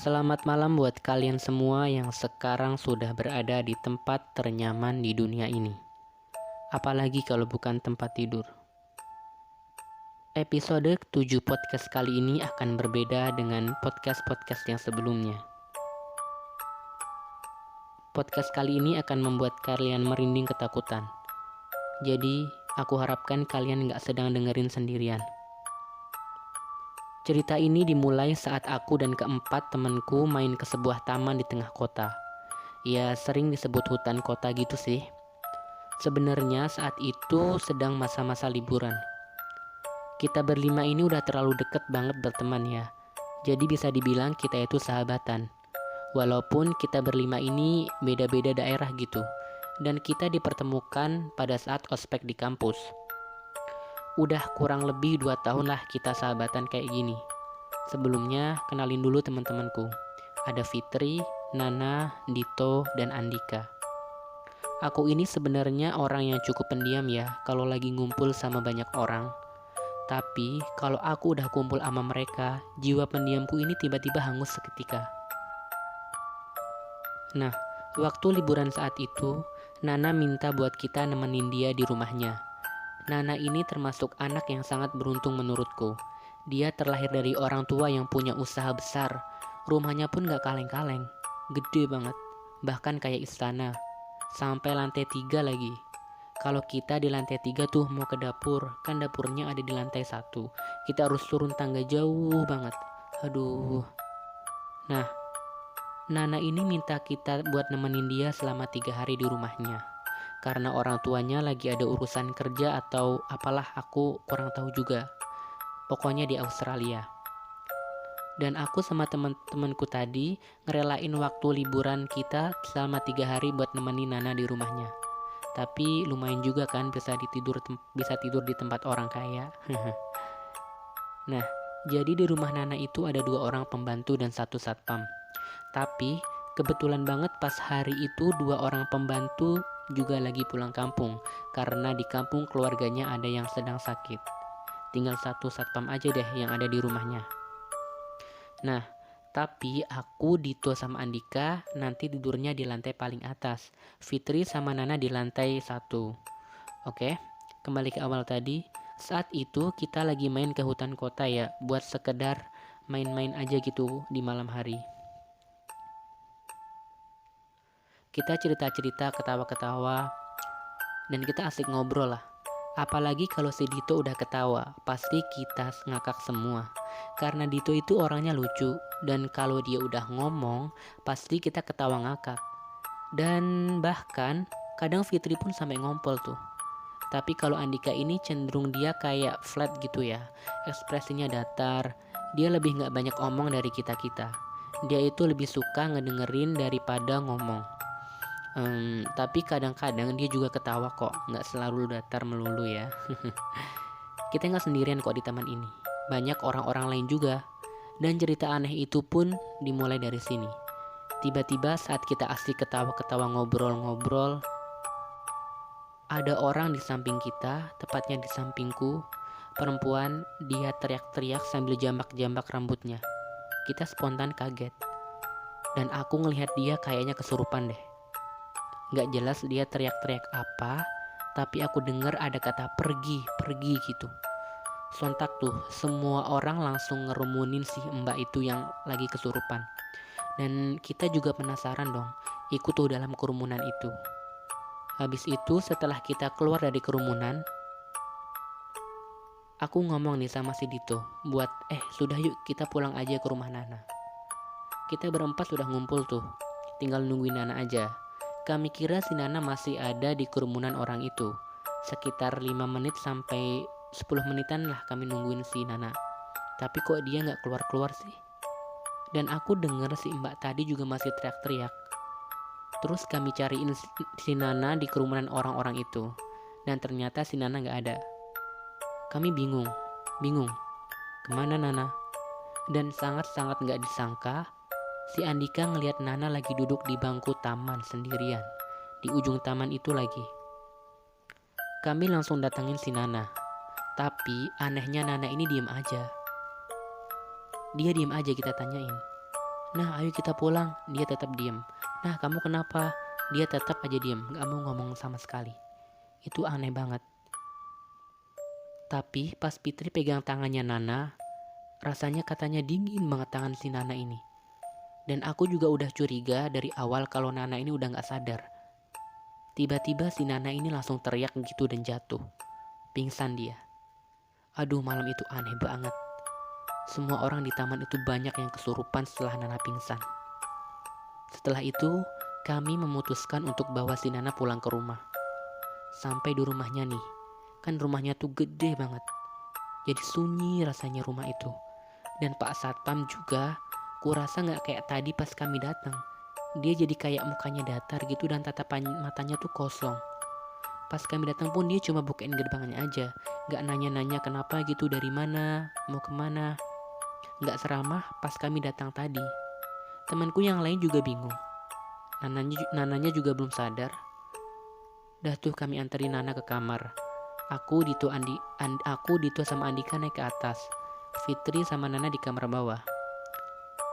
Selamat malam buat kalian semua yang sekarang sudah berada di tempat ternyaman di dunia ini. Apalagi kalau bukan tempat tidur. Episode 7 podcast kali ini akan berbeda dengan podcast-podcast yang sebelumnya. Podcast kali ini akan membuat kalian merinding ketakutan. Jadi, aku harapkan kalian gak sedang dengerin sendirian. Cerita ini dimulai saat aku dan keempat temanku main ke sebuah taman di tengah kota. Ya, sering disebut hutan kota gitu sih. Sebenarnya saat itu sedang masa-masa liburan. Kita berlima ini udah terlalu deket banget berteman ya. Jadi bisa dibilang kita itu sahabatan. Walaupun kita berlima ini beda-beda daerah gitu. Dan kita dipertemukan pada saat ospek di kampus. Udah kurang lebih 2 tahun lah kita sahabatan kayak gini. Sebelumnya kenalin dulu teman-temanku. Ada Fitri, Nana, Dito, dan Andika. Aku ini sebenarnya orang yang cukup pendiam ya kalau lagi ngumpul sama banyak orang. Tapi kalau aku udah kumpul sama mereka, jiwa pendiamku ini tiba-tiba hangus seketika. Nah, waktu liburan saat itu, Nana minta buat kita nemenin dia di rumahnya. Nana ini termasuk anak yang sangat beruntung menurutku. Dia terlahir dari orang tua yang punya usaha besar. Rumahnya pun gak kaleng-kaleng, gede banget, bahkan kayak istana. Sampai lantai 3 lagi. Kalau kita di lantai 3 tuh mau ke dapur, kan dapurnya ada di lantai 1. Kita harus turun tangga jauh banget. Aduh. Nah, Nana ini minta kita buat nemenin dia selama 3 hari di rumahnya. Karena orang tuanya lagi ada urusan kerja atau apalah, aku kurang tahu juga. Pokoknya di Australia. Dan aku sama teman-temanku tadi ngerelain waktu liburan kita selama 3 hari buat nemenin Nana di rumahnya. Tapi lumayan juga kan bisa tidur di tempat orang kaya. Nah, jadi di rumah Nana itu ada 2 orang pembantu dan 1 satpam. Tapi kebetulan banget pas hari itu 2 orang pembantu juga lagi pulang kampung karena di kampung keluarganya ada yang sedang sakit. Tinggal 1 satpam aja deh yang ada di rumahnya. Nah, tapi aku, Dito sama Andika nanti tidurnya di lantai paling atas. Fitri sama Nana di lantai 1. Oke, kembali ke awal tadi. Saat itu kita lagi main ke hutan kota ya, buat sekedar main-main aja gitu di malam hari. Kita cerita-cerita, ketawa-ketawa, dan kita asik ngobrol lah. Apalagi kalau si Dito udah ketawa, pasti kita ngakak semua. Karena Dito itu orangnya lucu, dan kalau dia udah ngomong, pasti kita ketawa ngakak. Dan bahkan, kadang Fitri pun sampai ngompol tuh. Tapi kalau Andika ini cenderung dia kayak flat gitu ya. Ekspresinya datar, dia lebih gak banyak omong dari kita-kita. Dia itu lebih suka ngedengerin daripada ngomong. Tapi kadang-kadang dia juga ketawa kok, gak selalu datar melulu ya. Kita gak sendirian kok di taman ini, banyak orang-orang lain juga. Dan cerita aneh itu pun dimulai dari sini. Tiba-tiba saat kita asik ketawa-ketawa ngobrol-ngobrol, ada orang di samping kita, tepatnya di sampingku, perempuan. Dia teriak-teriak sambil jambak-jambak rambutnya. Kita spontan kaget. Dan aku ngelihat dia kayaknya kesurupan deh. Gak jelas dia teriak-teriak apa, tapi aku dengar ada kata pergi, pergi gitu. Sontak tuh semua orang langsung ngerumunin si mbak itu yang lagi kesurupan. Dan kita juga penasaran dong, ikut tuh dalam kerumunan itu. Habis itu setelah kita keluar dari kerumunan, aku ngomong nih sama si Dito buat sudah yuk kita pulang aja ke rumah Nana. Kita berempat sudah ngumpul tuh, tinggal nungguin Nana aja. Kami kira si Nana masih ada di kerumunan orang itu. Sekitar 5 menit sampai 10 menitan lah kami nungguin si Nana. Tapi kok dia gak keluar-keluar sih? Dan aku denger si mbak tadi juga masih teriak-teriak. Terus kami cariin si Nana di kerumunan orang-orang itu. Dan ternyata si Nana gak ada. Kami bingung. Kemana Nana? Dan sangat-sangat gak disangka, si Andika ngelihat Nana lagi duduk di bangku taman sendirian. Di ujung taman itu lagi. Kami langsung datangin si Nana. Tapi anehnya Nana ini diem aja. Dia diem aja kita tanyain. Nah, ayo kita pulang. Dia tetap diem. Nah, kamu kenapa? Dia tetap aja diem, gak mau ngomong sama sekali. Itu aneh banget. Tapi pas Fitri pegang tangannya Nana, rasanya katanya dingin banget tangan si Nana ini. Dan aku juga udah curiga dari awal kalau Nana ini udah gak sadar. Tiba-tiba si Nana ini langsung teriak gitu dan jatuh. Pingsan dia. Aduh, malam itu aneh banget. Semua orang di taman itu banyak yang kesurupan setelah Nana pingsan. Setelah itu, kami memutuskan untuk bawa si Nana pulang ke rumah. Sampai di rumahnya nih, kan rumahnya tuh gede banget. Jadi sunyi rasanya rumah itu. Dan Pak Satpam juga, kurasa gak kayak tadi pas kami datang. Dia jadi kayak mukanya datar gitu dan tatapan matanya tuh kosong. Pas kami datang pun dia cuma bukain gerbangnya aja. Gak nanya-nanya kenapa gitu, dari mana, mau kemana. Gak seramah pas kami datang tadi. Temanku yang lain juga bingung. Nananya juga belum sadar. Dah tuh kami anterin Nana ke kamar. Aku Dito sama Andika naik ke atas. Fitri sama Nana di kamar bawah.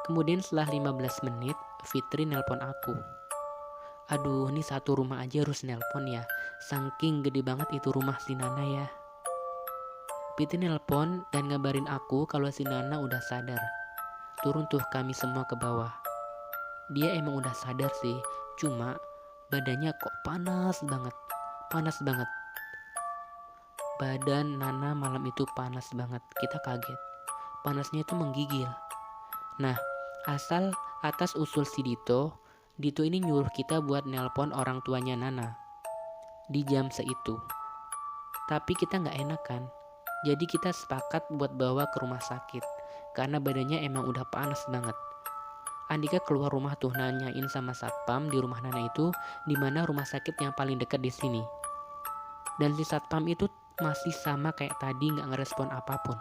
Kemudian setelah 15 menit, Fitri nelpon aku. Aduh, ini satu rumah aja harus nelpon ya. Saking gede banget itu rumah si Nana ya. Fitri nelpon dan ngabarin aku kalau si Nana udah sadar. Turun tuh kami semua ke bawah. Dia emang udah sadar sih, cuma badannya kok panas banget. Panas banget. Badan Nana malam itu panas banget. Kita kaget. Panasnya itu menggigil. Nah, atas usul si Dito ini nyuruh kita buat nelpon orang tuanya Nana di jam seitu. Tapi kita gak enakan. Jadi kita sepakat buat bawa ke rumah sakit karena badannya emang udah panas banget. Andika keluar rumah tuh nanyain sama satpam di rumah Nana itu di mana rumah sakit yang paling dekat di sini. Dan si satpam itu masih sama kayak tadi, gak ngerespon apapun.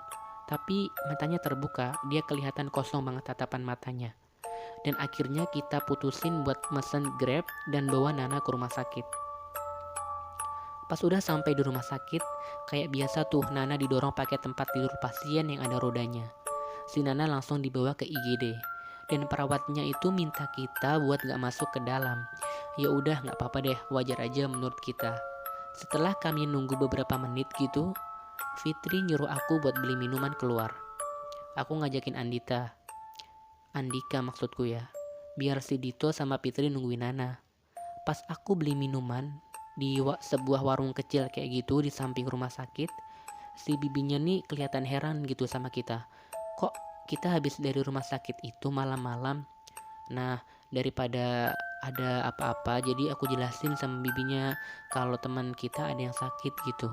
Tapi matanya terbuka, dia kelihatan kosong banget tatapan matanya. Dan akhirnya kita putusin buat mesen Grab dan bawa Nana ke rumah sakit. Pas udah sampai di rumah sakit, kayak biasa tuh Nana didorong pakai tempat tidur pasien yang ada rodanya. Si Nana langsung dibawa ke IGD. Dan perawatnya itu minta kita buat gak masuk ke dalam. Ya udah, gak apa-apa deh, wajar aja menurut kita. Setelah kami nunggu beberapa menit gitu, Fitri nyuruh aku buat beli minuman keluar. Aku ngajakin Andika maksudku ya, biar si Dito sama Fitri nungguin Nana. Pas aku beli minuman di sebuah warung kecil kayak gitu di samping rumah sakit, si bibinya nih kelihatan heran gitu sama kita. Kok kita habis dari rumah sakit itu malam-malam? Nah, daripada ada apa-apa, jadi aku jelasin sama bibinya kalau teman kita ada yang sakit gitu.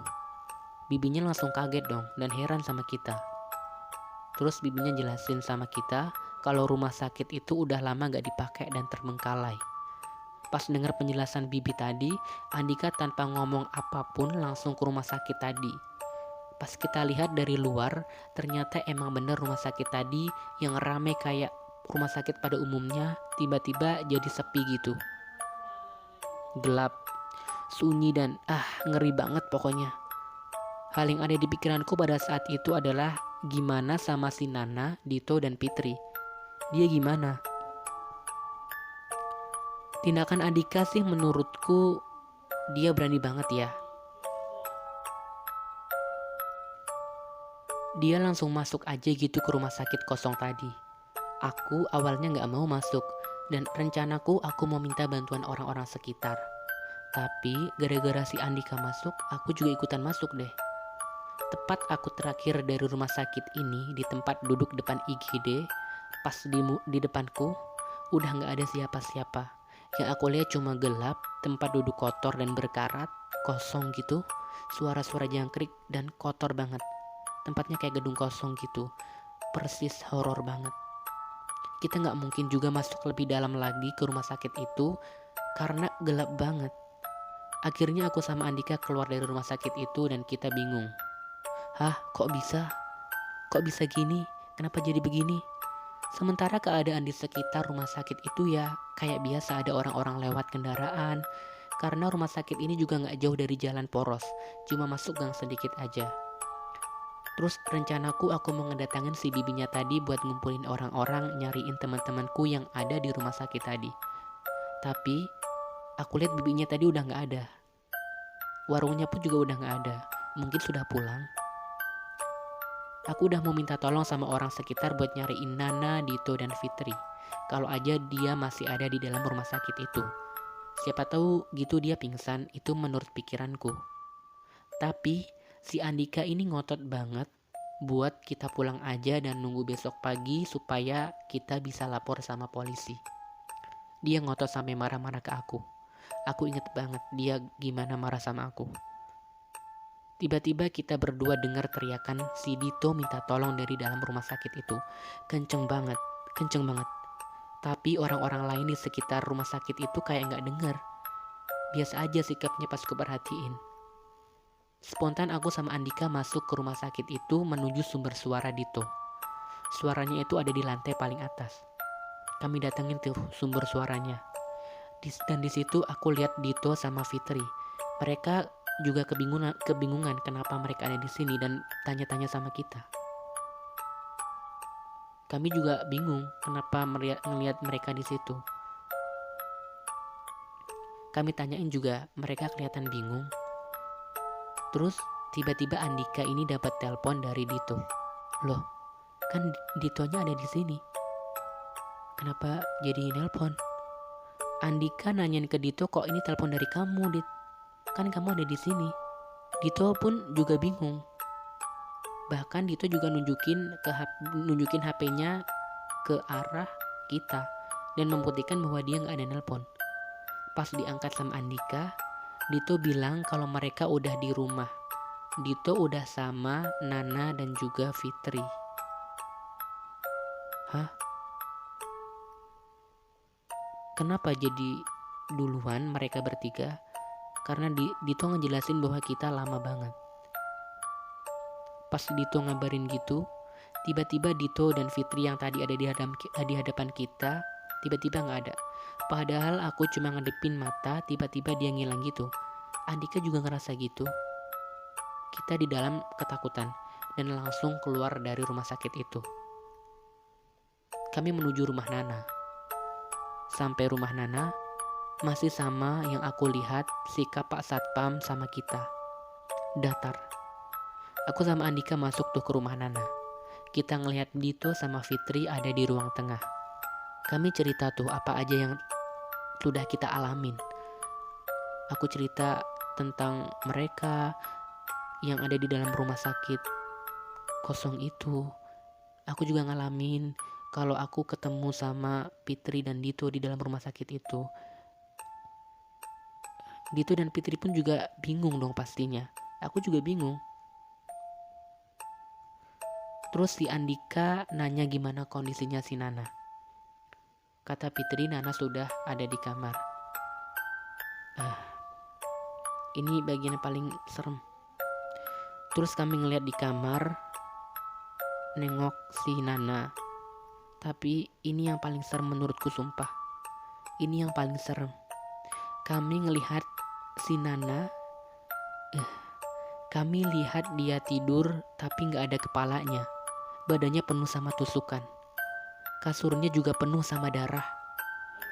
Bibinya langsung kaget dong dan heran sama kita. Terus bibinya jelasin sama kita kalau rumah sakit itu udah lama gak dipakai dan terbengkalai. Pas dengar penjelasan bibi tadi, Andika tanpa ngomong apapun langsung ke rumah sakit tadi. Pas kita lihat dari luar, ternyata emang bener rumah sakit tadi yang rame kayak rumah sakit pada umumnya, tiba-tiba jadi sepi gitu. Gelap, sunyi dan ngeri banget pokoknya. Hal yang ada di pikiranku pada saat itu adalah gimana sama si Nana, Dito, dan Fitri. Dia gimana? Tindakan Andika sih menurutku dia berani banget ya. Dia langsung masuk aja gitu ke rumah sakit kosong tadi. Aku awalnya gak mau masuk dan rencanaku aku mau minta bantuan orang-orang sekitar. Tapi gara-gara si Andika masuk, aku juga ikutan masuk deh. Tepat aku terakhir dari rumah sakit ini di tempat duduk depan IGD, pas di depanku udah gak ada siapa-siapa. Yang aku lihat cuma gelap, tempat duduk kotor dan berkarat, kosong gitu, suara-suara jangkrik dan kotor banget. Tempatnya kayak gedung kosong gitu, persis horor banget. Kita gak mungkin juga masuk lebih dalam lagi ke rumah sakit itu karena gelap banget. Akhirnya aku sama Andika keluar dari rumah sakit itu dan kita bingung. Hah, kok bisa? Kok bisa gini? Kenapa jadi begini? Sementara keadaan di sekitar rumah sakit itu ya kayak biasa, ada orang-orang lewat kendaraan. Karena rumah sakit ini juga gak jauh dari jalan poros, cuma masuk gang sedikit aja. Terus rencanaku aku mau ngedatangin si bibinya tadi buat ngumpulin orang-orang nyariin teman-temanku yang ada di rumah sakit tadi. Tapi aku lihat bibinya tadi udah gak ada. Warungnya pun juga udah gak ada. Mungkin sudah pulang. Aku udah mau minta tolong sama orang sekitar buat nyariin Nana, Dito, dan Fitri. Kalau aja dia masih ada di dalam rumah sakit itu. Siapa tahu gitu dia pingsan, itu menurut pikiranku. Tapi si Andika ini ngotot banget buat kita pulang aja dan nunggu besok pagi supaya kita bisa lapor sama polisi. Dia ngotot sampai marah-marah ke aku. Aku inget banget dia gimana marah sama aku. Tiba-tiba kita berdua dengar teriakan si Dito minta tolong dari dalam rumah sakit itu. Kenceng banget. Tapi orang-orang lain di sekitar rumah sakit itu kayak gak dengar. Biasa aja sikapnya pas ku perhatiin. Spontan aku sama Andika masuk ke rumah sakit itu menuju sumber suara Dito. Suaranya itu ada di lantai paling atas. Kami datengin tuh sumber suaranya. Dan di situ aku lihat Dito sama Fitri. Mereka juga kebingungan kenapa mereka ada di sini dan tanya-tanya sama kita. Kami juga bingung kenapa ngelihat mereka di situ. Kami tanyain juga, mereka kelihatan bingung. Terus tiba-tiba Andika ini dapat telepon dari Dito. Loh, kan Ditonya ada di sini. Kenapa jadi nelpon? Andika nanyain ke Dito, kok ini telepon dari kamu, Dit? Kan kamu ada di sini. Dito pun juga bingung. Bahkan Dito juga nunjukin HP-nya ke arah kita dan membuktikan bahwa dia nggak ada nelpon. Pas diangkat sama Andika, Dito bilang kalau mereka udah di rumah. Dito udah sama Nana dan juga Fitri. Hah? Kenapa jadi duluan mereka bertiga? Karena Dito ngejelasin bahwa kita lama banget. Pas Dito ngabarin gitu, tiba-tiba Dito dan Fitri yang tadi ada di hadapan kita, tiba-tiba gak ada. Padahal aku cuma ngedepin mata, tiba-tiba dia ngilang gitu. Andika juga ngerasa gitu. Kita di dalam ketakutan dan langsung keluar dari rumah sakit itu. Kami menuju rumah Nana. Sampai rumah Nana, masih sama yang aku lihat sikap Pak Satpam sama kita. Datar. Aku sama Andika masuk tuh ke rumah Nana. Kita ngelihat Dito sama Fitri ada di ruang tengah. Kami cerita tuh apa aja yang sudah kita alamin. Aku cerita tentang mereka yang ada di dalam rumah sakit kosong itu. Aku juga ngalamin kalau aku ketemu sama Fitri dan Dito di dalam rumah sakit itu. Dito dan Fitri pun juga bingung dong pastinya. Aku juga bingung. Terus si Andika nanya gimana kondisinya si Nana. Kata Fitri, Nana sudah ada di kamar. Ini bagian paling serem. Terus kami ngeliat di kamar, nengok si Nana. Tapi ini yang paling serem menurutku, sumpah. Ini yang paling serem. Kami ngelihat si Nana, kami lihat dia tidur tapi gak ada kepalanya. Badannya penuh sama tusukan. Kasurnya juga penuh sama darah.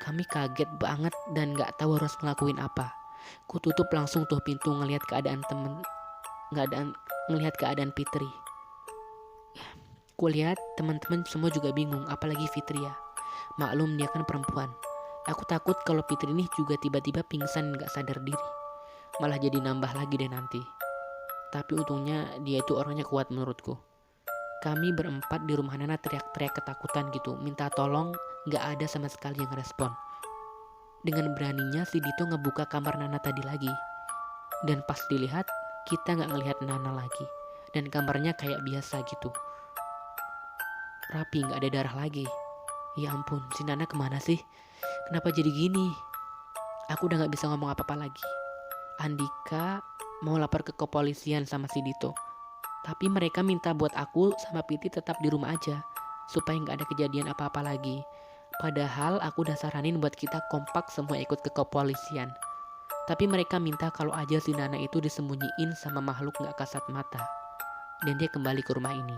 Kami kaget banget dan gak tahu harus ngelakuin apa. Ku tutup langsung tuh pintu ngelihat keadaan Fitri. Ku lihat teman-teman semua juga bingung, apalagi Fitri ya. Maklum dia kan perempuan. Aku takut kalau Fitri ini juga tiba-tiba pingsan gak sadar diri. Malah jadi nambah lagi deh nanti. Tapi untungnya dia itu orangnya kuat menurutku. Kami berempat di rumah Nana teriak-teriak ketakutan gitu, minta tolong, gak ada sama sekali yang respon. Dengan beraninya si Dito ngebuka kamar Nana tadi lagi. Dan pas dilihat, kita gak ngelihat Nana lagi. Dan kamarnya kayak biasa gitu. Rapi, gak ada darah lagi. Ya ampun, si Nana kemana sih? Kenapa jadi gini? Aku udah gak bisa ngomong apa-apa lagi. Andika mau lapor ke kepolisian sama si Dito. Tapi mereka minta buat aku sama Piti tetap di rumah aja, supaya gak ada kejadian apa-apa lagi. Padahal aku udah saranin buat kita kompak semua ikut ke kepolisian. Tapi mereka minta kalau aja si Nana itu disembunyiin sama makhluk gak kasat mata. dan dia kembali ke rumah ini.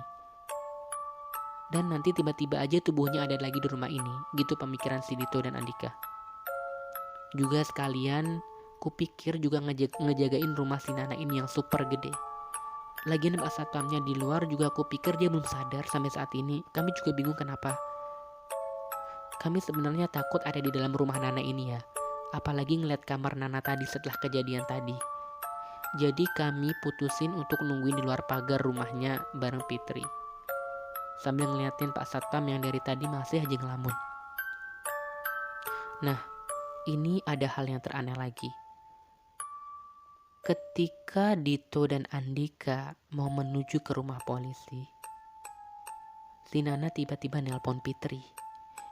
Dan nanti tiba-tiba aja tubuhnya ada lagi di rumah ini. Gitu pemikiran si Dito dan Andika. Juga sekalian kupikir juga ngejagain rumah si Nana ini yang super gede. Lagian Pak Satpamnya di luar juga kupikir dia belum sadar sampai saat ini. Kami juga bingung kenapa. Kami sebenarnya takut ada di dalam rumah Nana ini ya. Apalagi ngeliat kamar Nana tadi setelah kejadian tadi. Jadi kami putusin untuk nungguin di luar pagar rumahnya bareng Fitri. Sambil ngeliatin Pak Satpam yang dari tadi masih aja ngelamun. Nah, ini ada hal yang teraneh lagi. Ketika Dito dan Andika mau menuju ke rumah polisi, si Nana tiba-tiba nelpon Fitri,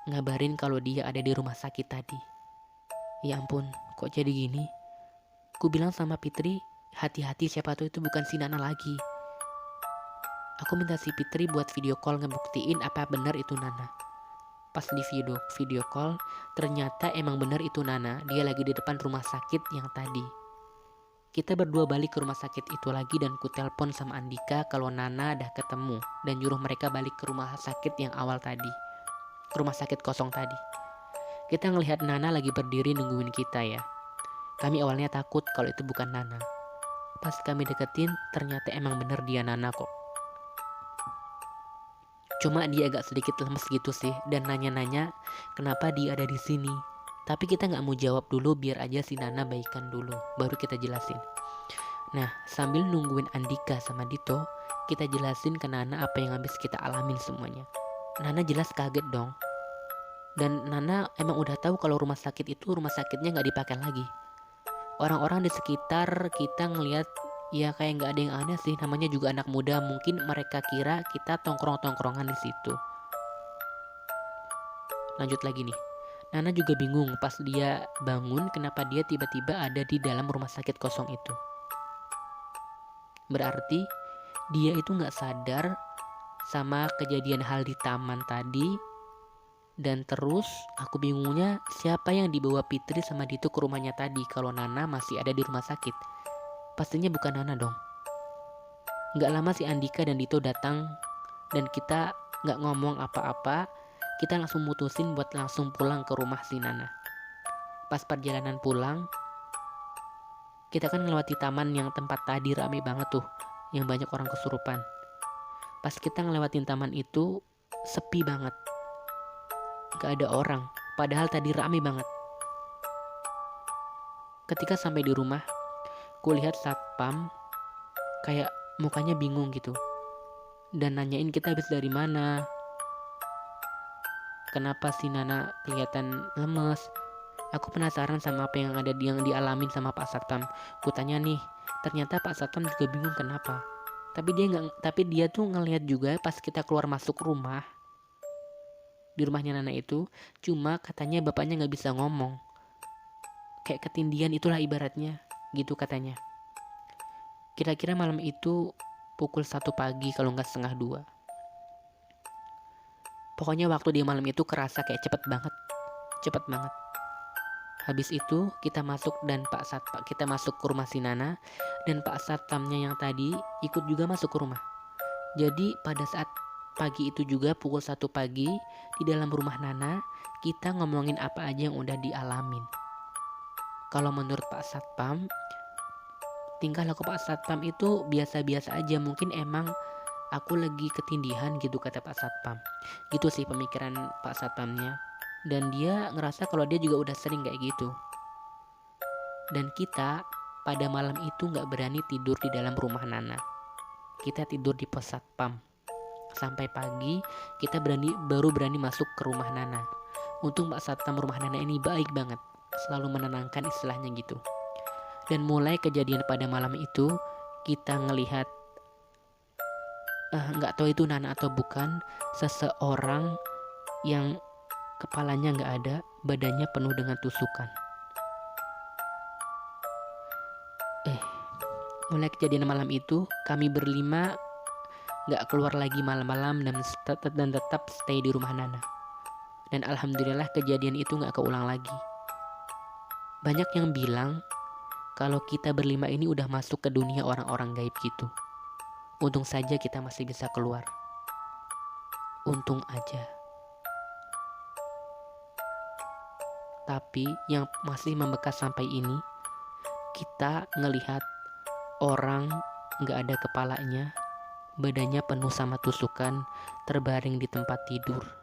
ngabarin kalau dia ada di rumah sakit tadi. Ya ampun, kok jadi gini? Ku bilang sama Fitri, hati-hati siapa tuh itu bukan si Nana lagi. Aku minta si Fitri buat video call ngebuktiin apa benar itu Nana. Pas di video call, ternyata emang benar itu Nana. Dia lagi di depan rumah sakit yang tadi. Kita berdua balik ke rumah sakit itu lagi dan ku telpon sama Andika kalau Nana dah ketemu dan nyuruh mereka balik ke rumah sakit yang awal tadi. Rumah sakit kosong tadi. Kita ngelihat Nana lagi berdiri nungguin kita ya. Kami awalnya takut kalau itu bukan Nana. Pas kami deketin, ternyata emang bener dia Nana kok. Cuma dia agak sedikit lemes gitu sih dan nanya-nanya kenapa dia ada di sini. Tapi kita nggak mau jawab dulu biar aja si Nana baikan dulu, baru kita jelasin. Nah, sambil nungguin Andika sama Dito, kita jelasin ke Nana apa yang habis kita alamin semuanya. Nana jelas kaget dong. Dan Nana emang udah tahu kalau rumah sakit itu rumah sakitnya nggak dipakai lagi. Orang-orang di sekitar kita ngelihat ya kayak nggak ada yang aneh sih, namanya juga anak muda, mungkin mereka kira kita tongkrong-tongkrongan di situ. Lanjut lagi nih, Nana juga bingung pas dia bangun kenapa dia tiba-tiba ada di dalam rumah sakit kosong itu. Berarti dia itu nggak sadar sama kejadian hal di taman tadi. Dan terus aku bingungnya siapa yang dibawa Fitri sama Dito ke rumahnya tadi kalau Nana masih ada di rumah sakit. Pastinya bukan Nana dong. Gak lama si Andika dan Dito datang dan kita gak ngomong apa-apa. Kita langsung mutusin buat langsung pulang ke rumah si Nana. Pas perjalanan pulang, kita kan ngelewati taman yang tempat tadi rame banget tuh, yang banyak orang kesurupan. Pas kita ngelewatin taman itu, sepi banget. Gak ada orang, padahal tadi rame banget. Ketika sampai di rumah, kulihat satpam kayak mukanya bingung gitu dan nanyain kita habis dari mana, kenapa si Nana kelihatan lemes. Aku penasaran sama apa yang yang dialamin sama Pak Satpam. Kutanya nih, ternyata Pak Satpam juga bingung kenapa. Tapi dia tuh ngelihat juga pas kita keluar masuk rumah di rumahnya Nana itu, cuma katanya bapaknya nggak bisa ngomong, kayak ketindihan itulah ibaratnya, gitu katanya. Kira-kira malam itu pukul 1 pagi kalau nggak setengah 2. Pokoknya waktu di malam itu kerasa kayak cepet banget. Habis itu kita masuk kita masuk ke rumah si Nana dan Pak Satpamnya yang tadi ikut juga masuk ke rumah. Jadi pada saat pagi itu juga pukul 1 pagi di dalam rumah Nana kita ngomongin apa aja yang udah dialamin. Kalau menurut Pak Satpam, tingkah laku Pak Satpam itu biasa-biasa aja, mungkin emang aku lagi ketindihan gitu kata Pak Satpam. Gitu sih pemikiran Pak Satpamnya. Dan dia ngerasa kalau dia juga udah sering kayak gitu. Dan kita pada malam itu gak berani tidur di dalam rumah Nana. Kita tidur di pos Satpam. Sampai pagi kita baru berani masuk ke rumah Nana. Untung Pak Satpam rumah Nana ini baik banget, selalu menenangkan istilahnya gitu. Dan mulai kejadian pada malam itu kita ngelihat nggak tahu itu Nana atau bukan, seseorang yang kepalanya nggak ada, badannya penuh dengan tusukan. Mulai kejadian malam itu kami berlima nggak keluar lagi malam-malam dan tetap stay di rumah Nana. Dan alhamdulillah kejadian itu nggak keulang lagi. Banyak yang bilang kalau kita berlima ini udah masuk ke dunia orang-orang gaib gitu. Untung saja kita masih bisa keluar. Untung aja. Tapi yang masih membekas sampai ini, kita ngelihat orang gak ada kepalanya, badannya penuh sama tusukan, terbaring di tempat tidur.